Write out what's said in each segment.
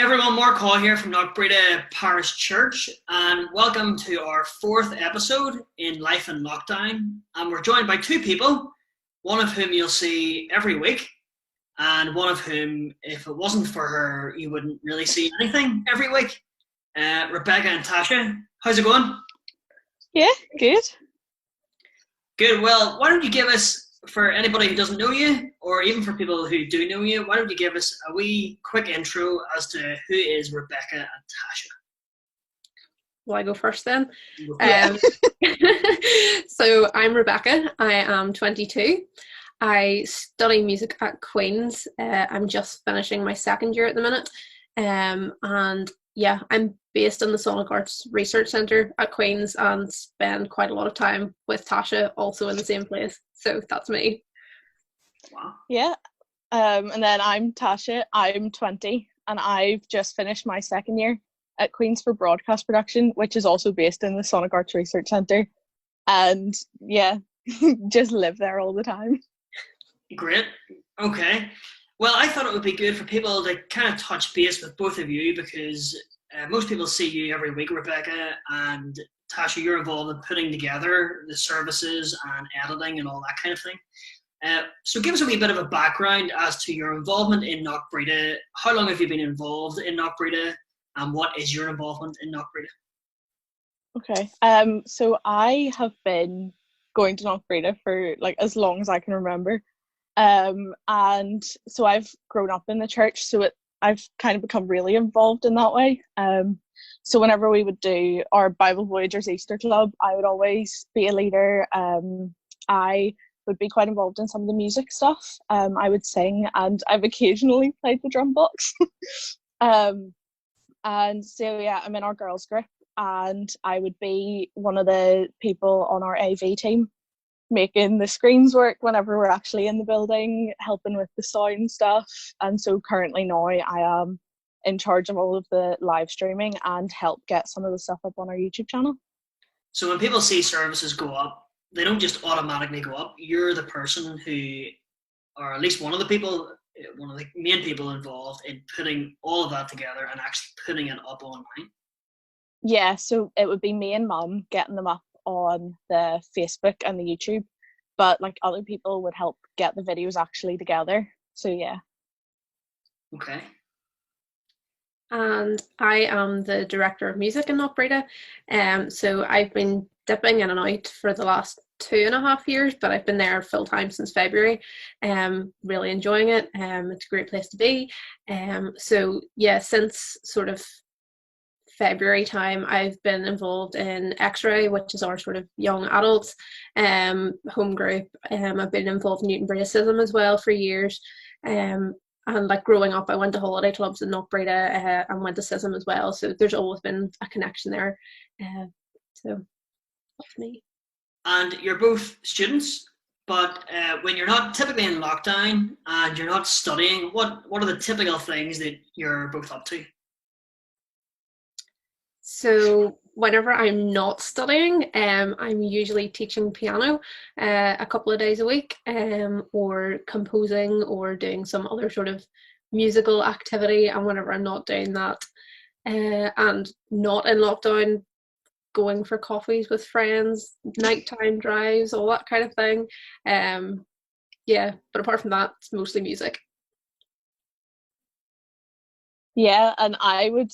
Everyone, Mark Hall here from Knockbreda Parish Church, and welcome to our fourth episode in Life in Lockdown. And we're joined by two people, one of whom you'll see every week, and one of whom, if it wasn't for her, you wouldn't really see anything every week. Rebecca and Tasha, how's it going? Yeah, good. Good. Well, why don't you give us, for anybody who doesn't know you, or even for people who do know you, why don't you give us a wee quick intro as to who is Rebecca and Tasha? Will I go first then? Yeah. So I'm Rebecca. I am 22. I study music at Queen's. I'm just finishing my second year at the minute. And yeah, I'm based in the Sonic Arts Research Centre at Queen's and spend quite a lot of time with Tasha, also in the same place. So that's me. Wow. Yeah. And then I'm Tasha. I'm 20 and I've just finished my second year at Queen's for broadcast production, which is also based in the Sonic Arts Research Centre. And yeah, just live there all the time. Great. Okay. Well, I thought it would be good for people to kind of touch base with both of you because most people see you every week, Rebecca, and Tasha, you're involved in putting together the services and editing and all that kind of thing. So give us a wee bit of a background as to your involvement in Knockbreda. How long have you been involved in Knockbreda, and what is your involvement in Knockbreda? Okay. So I have been going to Knockbreda for like as long as I can remember. And so I've grown up in the church, so I've kind of become really involved in that way. So whenever we would do our Bible Voyagers Easter Club, I would always be a leader. I would be quite involved in some of the music stuff. I would sing, and I've occasionally played the drum box. And so yeah, I'm in our girls group, and I would be one of the people on our AV team, making the screens work whenever we're actually in the building, helping with the sound stuff. And so currently now I am in charge of all of the live streaming and help get some of the stuff up on our YouTube channel. So when people see services go up, they don't just automatically go up. You're the person who, or at least one of the people, one of the main people involved in putting all of that together and actually putting it up online. Yeah, so it would be me and Mum getting them up on the Facebook and the YouTube, but like other people would help get the videos actually together. So yeah. Okay. And I am the director of music in Knockbreda. So I've been dipping in and out for the last 2.5 years, but I've been there full time since February. Really enjoying it. It's a great place to be. So yeah, since sort of February time, I've been involved in X-Ray, which is our sort of young adults home group. I've been involved in Newton Bracism as well for years. And like growing up, I went to holiday clubs in Knockbreda and went to CISM as well. So there's always been a connection there. So that's me. And you're both students, but when you're not typically in lockdown and you're not studying, what are the typical things that you're both up to? So whenever I'm not studying, I'm usually teaching piano a couple of days a week, or composing or doing some other sort of musical activity. And whenever I'm not doing that and not in lockdown, going for coffees with friends, nighttime drives, all that kind of thing. Yeah, but apart from that, it's mostly music. Yeah, and I would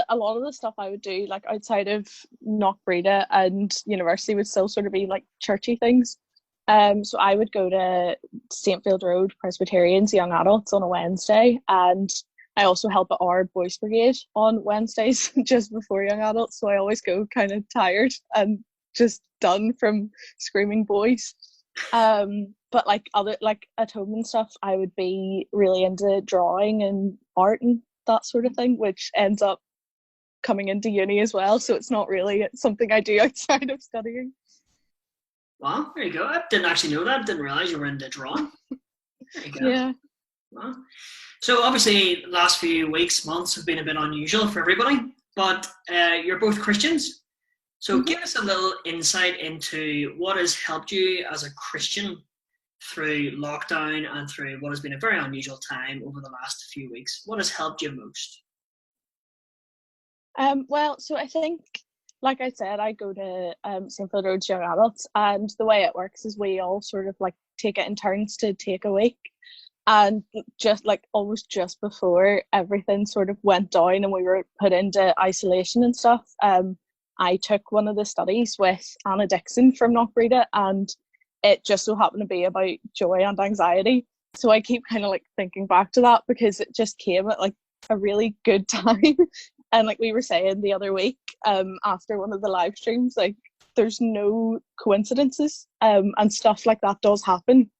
a lot of the stuff I would do like outside of Knockbreda and university would still sort of be like churchy things. So I would go to St. Field Road Presbyterian's Young Adults on a Wednesday, and I also help at our Boys Brigade on Wednesdays just before Young Adults. So I always go kind of tired and just done from screaming boys. But like other like at home and stuff, I would be really into drawing and art and that sort of thing, which ends up coming into uni as well, so it's not really something I do outside of studying. Wow, there you go. I didn't actually know that. Didn't realize you were into drawing. There you go. Yeah. Wow. So obviously the last few weeks, months have been a bit unusual for everybody, but you're both Christians. So give us a little insight into what has helped you as a Christian through lockdown and through what has been a very unusual time over the last few weeks. What has helped you most? Well, so I think, like I said, I go to St. Phil Road's Young Adults, and the way it works is we all sort of like take it in turns to take a week. And just like almost just before everything sort of went down and we were put into isolation and stuff, I took one of the studies with Anna Dixon from Knockbreda, and it just so happened to be about joy and anxiety. So I keep kind of like thinking back to that because it just came at like a really good time. And like we were saying the other week, after one of the live streams, like there's no coincidences, and stuff like that does happen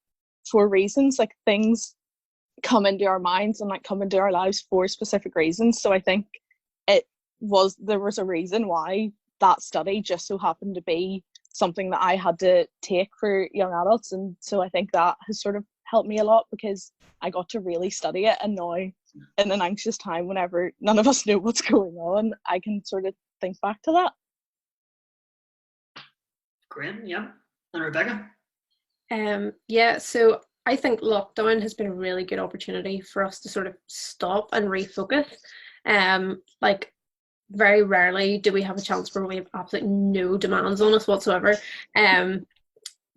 for reasons. Like things come into our minds and like come into our lives for specific reasons. So I think there was a reason why that study just so happened to be something that I had to take for young adults, and so I think that has sort of helped me a lot because I got to really study it. And now in an anxious time, whenever none of us know what's going on, I can sort of think back to that. Great, yeah. And Rebecca? Yeah, so I think lockdown has been a really good opportunity for us to sort of stop and refocus. Like very rarely do we have a chance where we have absolutely no demands on us whatsoever.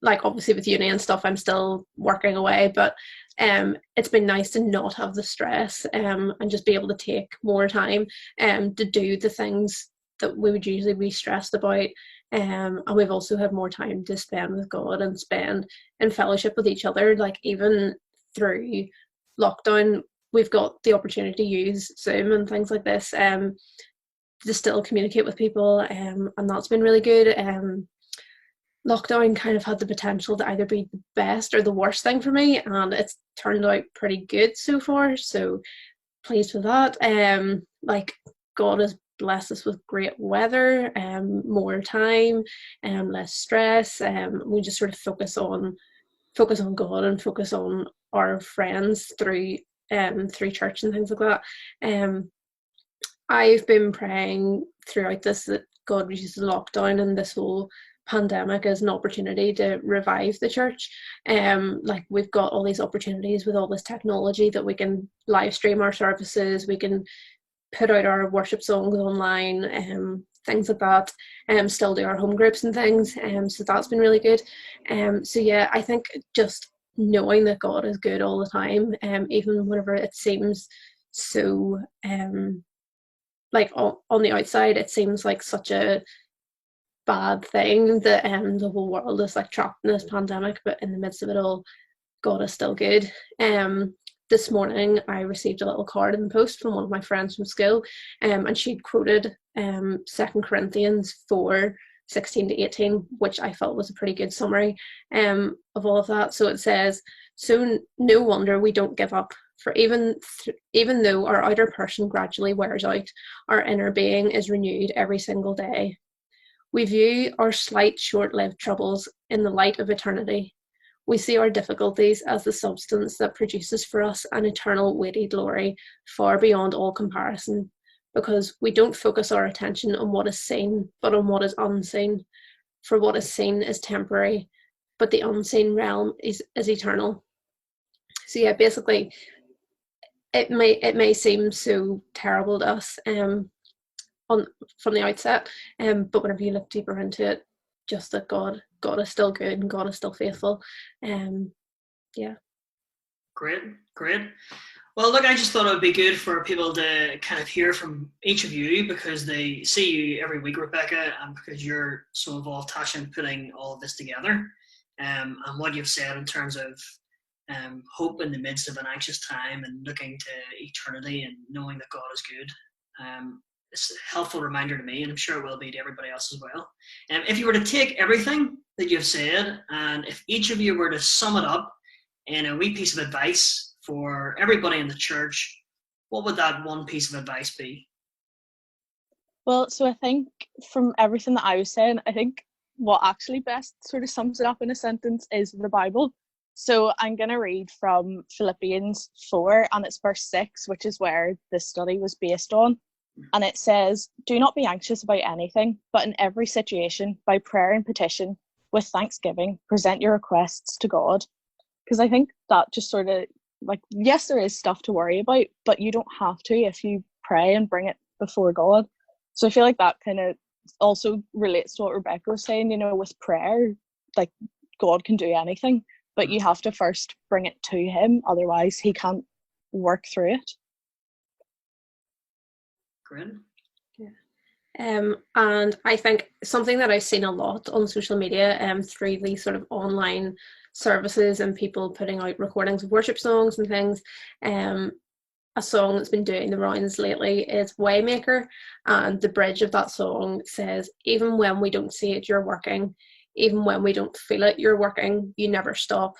Like obviously with uni and stuff, I'm still working away, but it's been nice to not have the stress, and just be able to take more time to do the things that we would usually be stressed about. And we've also had more time to spend with God and spend in fellowship with each other. Like even through lockdown, we've got the opportunity to use Zoom and things like this to still communicate with people, and that's been really good. Lockdown kind of had the potential to either be the best or the worst thing for me, and it's turned out pretty good so far, so pleased with that. Like God has blessed us with great weather, more time, less stress. We just sort of focus on God and focus on our friends through church and things like that. I've been praying throughout this that God would use the lockdown and this whole pandemic as an opportunity to revive the church. Like we've got all these opportunities with all this technology that we can live stream our services, we can put out our worship songs online, things like that, still do our home groups and things, so that's been really good. So yeah, I think just knowing that God is good all the time, even whenever it seems so like on the outside it seems like such a bad thing that the whole world is like trapped in this pandemic, but in the midst of it all, God is still good. This morning I received a little card in the post from one of my friends from school, and she'd quoted 2 Corinthians 4:16-18, which I felt was a pretty good summary of all of that. So it says, "So no wonder we don't give up, for even though our outer person gradually wears out, our inner being is renewed every single day. We view our slight, short-lived troubles in the light of eternity. We see our difficulties as the substance that produces for us an eternal weighty glory far beyond all comparison, because we don't focus our attention on what is seen, but on what is unseen. For what is seen is temporary, but the unseen realm is eternal." So yeah, basically, it may seem so terrible to us from the outset, but whenever you look deeper into it, just that God is still good and God is still faithful. Yeah. Great. Well, look, I just thought it would be good for people to kind of hear from each of you, because they see you every week, Rebecca, and because you're so involved, Tasha, in putting all of this together, and what you've said in terms of hope in the midst of an anxious time and looking to eternity and knowing that God is good. It's a helpful reminder to me, and I'm sure it will be to everybody else as well. If you were to take everything that you've said, and if each of you were to sum it up in a wee piece of advice for everybody in the church, what would that one piece of advice be? Well, so I think from everything that I was saying, I think what actually best sort of sums it up in a sentence is the Bible. So I'm going to read from Philippians 4, and it's verse 6, which is where this study was based on. And it says, "Do not be anxious about anything, but in every situation, by prayer and petition, with thanksgiving, present your requests to God." Because I think that just sort of, like, yes, there is stuff to worry about, but you don't have to if you pray and bring it before God. So I feel like that kind of also relates to what Rebecca was saying, with prayer, like God can do anything, but you have to first bring it to him, otherwise he can't work through it. Great. And I think something that I've seen a lot on social media through these sort of online services and people putting out recordings of worship songs and things, a song that's been doing the rounds lately is Waymaker, and the bridge of that song says, even when we don't see it, you're working. Even when we don't feel it, you're working. You never stop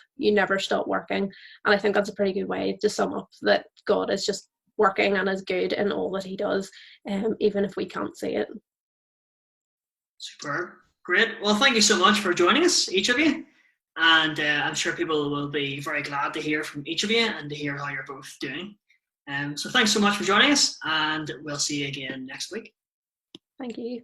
working. And I think that's a pretty good way to sum up that God is just working and is good in all that he does, even if we can't see it. Superb. Great. Well, thank you so much for joining us, each of you. And I'm sure people will be very glad to hear from each of you and to hear how you're both doing. So thanks so much for joining us, and we'll see you again next week. Thank you.